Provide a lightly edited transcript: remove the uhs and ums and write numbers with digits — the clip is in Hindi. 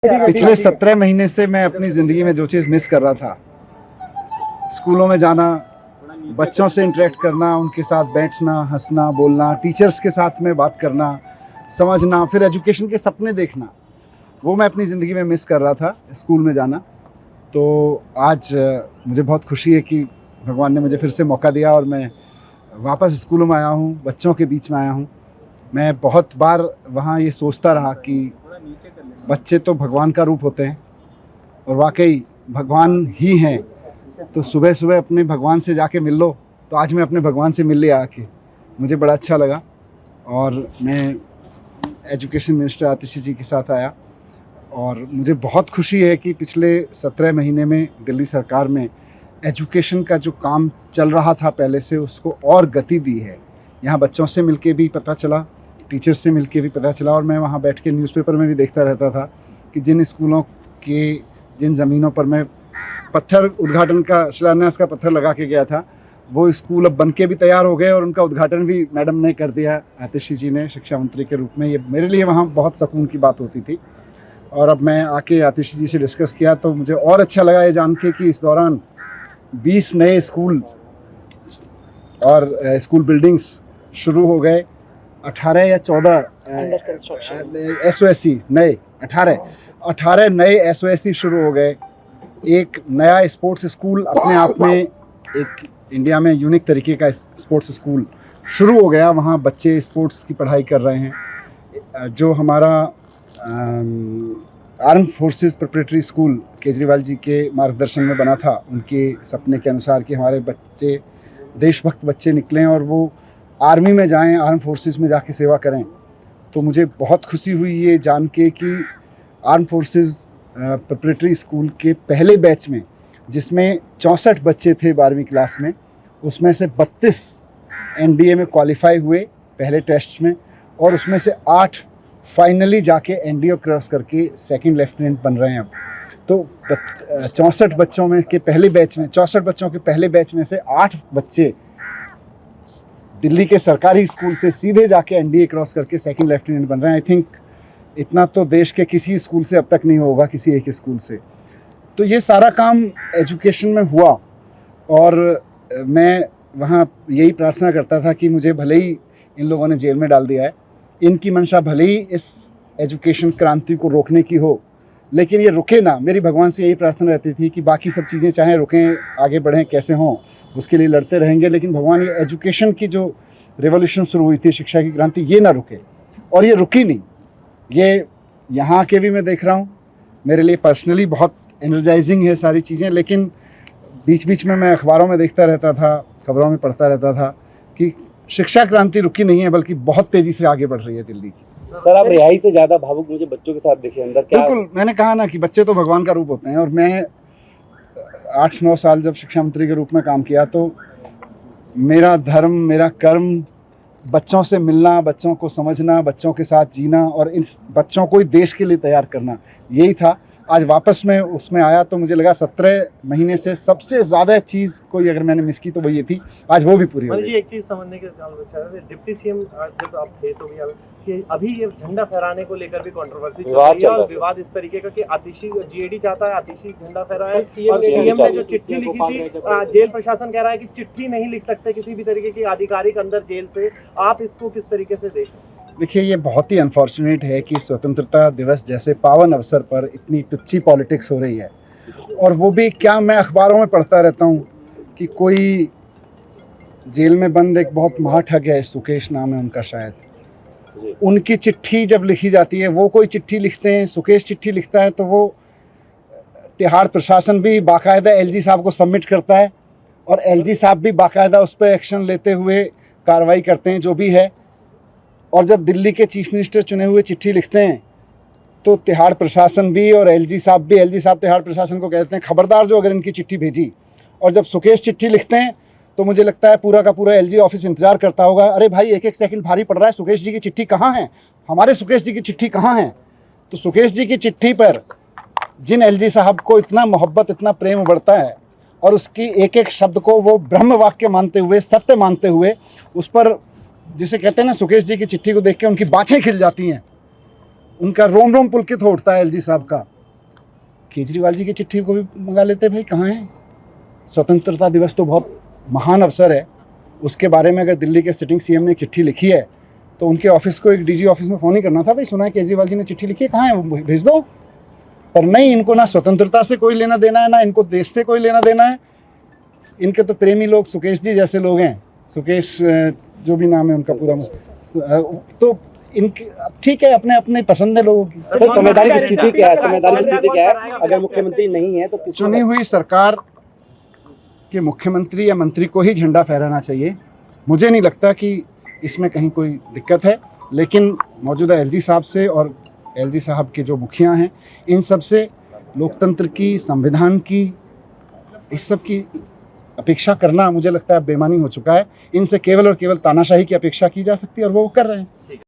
पिछले 17 महीने से मैं अपनी ज़िंदगी में जो चीज़ मिस कर रहा था, स्कूलों में जाना, बच्चों से इंटरेक्ट करना, उनके साथ बैठना, हंसना, बोलना, टीचर्स के साथ में बात करना, समझना, फिर एजुकेशन के सपने देखना, वो मैं अपनी ज़िंदगी में मिस कर रहा था, स्कूल में जाना। तो आज मुझे बहुत खुशी है कि भगवान ने मुझे फिर से मौका दिया और मैं वापस स्कूलों में आया हूँ, बच्चों के बीच में आया हूँ। मैं बहुत बार वहाँ ये सोचता रहा कि बच्चे तो भगवान का रूप होते हैं और वाकई भगवान ही हैं। तो सुबह सुबह अपने भगवान से जाके मिल लो। तो आज मैं अपने भगवान से मिल लिया आके, मुझे बड़ा अच्छा लगा। और मैं एजुकेशन मिनिस्टर आतिशी जी के साथ आया और मुझे बहुत खुशी है कि पिछले 17 महीने में दिल्ली सरकार में एजुकेशन का जो काम चल रहा था पहले से, उसको और गति दी है। यहाँ बच्चों से मिलके भी पता चला, टीचर्स से मिलके भी पता चला, और मैं वहाँ बैठ के न्यूज़पेपर में भी देखता रहता था कि जिन स्कूलों के जिन ज़मीनों पर मैं पत्थर उद्घाटन का शिलान्यास का पत्थर लगा के गया था, वो स्कूल अब बन के भी तैयार हो गए और उनका उद्घाटन भी मैडम ने कर दिया, आतिशी जी ने, शिक्षा मंत्री के रूप में। ये मेरे लिए वहाँ बहुत सुकून की बात होती थी। और अब मैं आके आतिशी जी से डिस्कस किया तो मुझे और अच्छा लगा ये जान के कि इस दौरान 20 नए स्कूल और स्कूल बिल्डिंग्स शुरू हो गए। 18 या 14 SOSC नए 18 नए SOSC शुरू हो गए। एक नया स्पोर्ट्स स्कूल अपने आप में एक इंडिया में यूनिक तरीके का स्पोर्ट्स स्कूल शुरू हो गया। वहाँ बच्चे स्पोर्ट्स की पढ़ाई कर रहे हैं। जो हमारा armed forces preparatory school Kejriwal ji के मार्गदर्शन में बना था, उनके सपने के अनुसार कि हमारे बच्चे देशभक्त बच्चे निकलें और वो आर्मी में जाएं, आर्म फोर्सेस में जाके सेवा करें। तो मुझे बहुत खुशी हुई ये जान के कि आर्म फोर्सेस प्रिपरेटरी स्कूल के पहले बैच में, जिसमें 64 बच्चे थे 12वीं क्लास में, उसमें से 32 NDA में क्वालिफाई हुए पहले टेस्ट्स में, और उसमें से 8 फाइनली जाके NDA क्रॉस करके सेकंड लेफ्टिनेंट बन रहे हैं अब। तो 64 बच्चों में के पहले बैच में 64 बच्चों के पहले बैच में से 8 बच्चे दिल्ली के सरकारी स्कूल से सीधे जाके NDA क्रॉस करके सेकंड लेफ्टिनेंट बन रहे हैं। आई थिंक इतना तो देश के किसी स्कूल से अब तक नहीं होगा, किसी एक स्कूल से। तो ये सारा काम एजुकेशन में हुआ और मैं वहाँ यही प्रार्थना करता था कि मुझे भले ही इन लोगों ने जेल में डाल दिया है, इनकी मंशा भले ही इस एजुकेशन क्रांति को रोकने की हो, लेकिन ये रुके ना। मेरी भगवान से यही प्रार्थना रहती थी कि बाकी सब चीज़ें चाहे रुकें, आगे बढ़ें, कैसे हों, उसके लिए लड़ते रहेंगे, लेकिन भगवान ये एजुकेशन की जो रेवोल्यूशन शुरू हुई थी, शिक्षा की क्रांति, ये ना रुके। और ये रुकी नहीं। ये यहाँ के भी मैं देख रहा हूँ, मेरे लिए पर्सनली बहुत एनर्जाइजिंग है सारी चीज़ें। लेकिन बीच बीच में मैं अखबारों में देखता रहता था, खबरों में पढ़ता रहता था कि शिक्षा क्रांति रुकी नहीं है, बल्कि बहुत तेज़ी से आगे बढ़ रही है दिल्ली की। सर, आप रिहाई से ज़्यादा भावुक मुझे बच्चों के साथ देखे अंदर क्या? बिल्कुल, मैंने कहा ना कि बच्चे तो भगवान का रूप होते हैं। और मैं 8-9 साल जब शिक्षा मंत्री के रूप में काम किया तो मेरा धर्म, मेरा कर्म बच्चों से मिलना, बच्चों को समझना, बच्चों के साथ जीना और इन बच्चों को ही देश के लिए तैयार करना, यही था। आज वापस मैं उसमें आया तो मुझे लगा 17 महीने से सबसे ज़्यादा चीज़ कोई अगर मैंने मिस की तो वो ये थी, आज वो भी पूरी हो गई। एक चीज़ समझने के डिप्टी CM जब आप थे तो भी कि अभी ये झंडा फहराने को लेकर भी कंट्रोवर्सी चल रही है और विवाद इस तरीके का कि आतिशी GAD चाहता है आतिशी झंडा फहराए, और CM ने जो चिट्ठी लिखी थी, जेल प्रशासन कह रहा है कि चिट्ठी नहीं लिख सकते किसी भी तरीके की आधिकारिक अंदर जेल से। आप इसको किस तरीके से देखें? देखिए, ये बहुत ही अनफॉर्चुनेट है कि स्वतंत्रता दिवस जैसे पावन अवसर पर इतनी टुच्ची पॉलिटिक्स हो रही है। और वो भी क्या, मैं अखबारों में पढ़ता रहता हूँ कि कोई जेल में बंद एक बहुत महाठग है, सुकेश नाम है उनका शायद, उनकी चिट्ठी जब लिखी जाती है, वो कोई चिट्ठी लिखते हैं, सुकेश चिट्ठी लिखता है, तो वो तिहाड़ प्रशासन भी बाकायदा LG साहब को सबमिट करता है और LG साहब भी बाकायदा उस पर एक्शन लेते हुए कार्रवाई करते हैं, जो भी है। और जब दिल्ली के चीफ मिनिस्टर चुने हुए चिट्ठी लिखते हैं तो तिहाड़ प्रशासन भी और LG साहब तिहाड़ प्रशासन को कहते हैं खबरदार जो अगर इनकी चिट्ठी भेजी। और जब सुकेश चिट्ठी लिखते हैं तो मुझे लगता है पूरा का पूरा LG ऑफिस इंतजार करता होगा, अरे भाई एक सेकंड भारी पड़ रहा है, सुकेश जी की चिट्ठी कहाँ है, हमारे सुकेश जी की चिट्ठी कहाँ है। तो सुकेश जी की चिट्ठी पर जिन LG साहब को इतना मोहब्बत, इतना प्रेम उबड़ता है और उसकी एक शब्द को वो ब्रह्म वाक्य मानते हुए, सत्य मानते हुए, उस पर जिसे कहते हैं ना, सुकेश जी की चिट्ठी को देख के उनकी बाछें खिल जाती हैं, उनका रोम रोम पुलकित हो उठता है LG साहब का। केजरीवाल जी की चिट्ठी को भी मंगा लेते भाई, कहाँ है? स्वतंत्रता दिवस तो बहुत महान अवसर है, उसके बारे में अगर दिल्ली के सिटिंग सीएम ने एक चिट्ठी लिखी है तो उनके ऑफिस को एक डीजी ऑफिस में फ़ोन ही करना था, भाई सुना है केजरीवाल जी ने चिट्ठी लिखी है, कहाँ है वो, भेज दो। पर नहीं, इनको ना स्वतंत्रता से कोई लेना देना है, ना इनको देश से कोई लेना देना है। इनके तो प्रेमी लोग सुकेश जी जैसे लोग हैं, सुकेश जो भी नाम है उनका पूरा, तो इनके ठीक है, अपने अपने पसंद है लोगों की। सर समझदारी की स्थिति क्या है? समझदारी की स्थिति क्या है? अगर मुख्यमंत्री नहीं है तो चुनी हुई सरकार के मुख्यमंत्री या मंत्री को ही झंडा फहराना चाहिए। मुझे नहीं लगता कि इसमें कहीं कोई दिक्कत है, लेकिन मौजूदा एलजी साहब से और एलजी साहब के जो मुखिया हैं, इन सब से लोकतंत्र की, संविधान की, इस सब की अपेक्षा करना मुझे लगता है बेईमानी हो चुका है। इनसे केवल और केवल तानाशाही की अपेक्षा की जा सकती है और वो कर रहे हैं।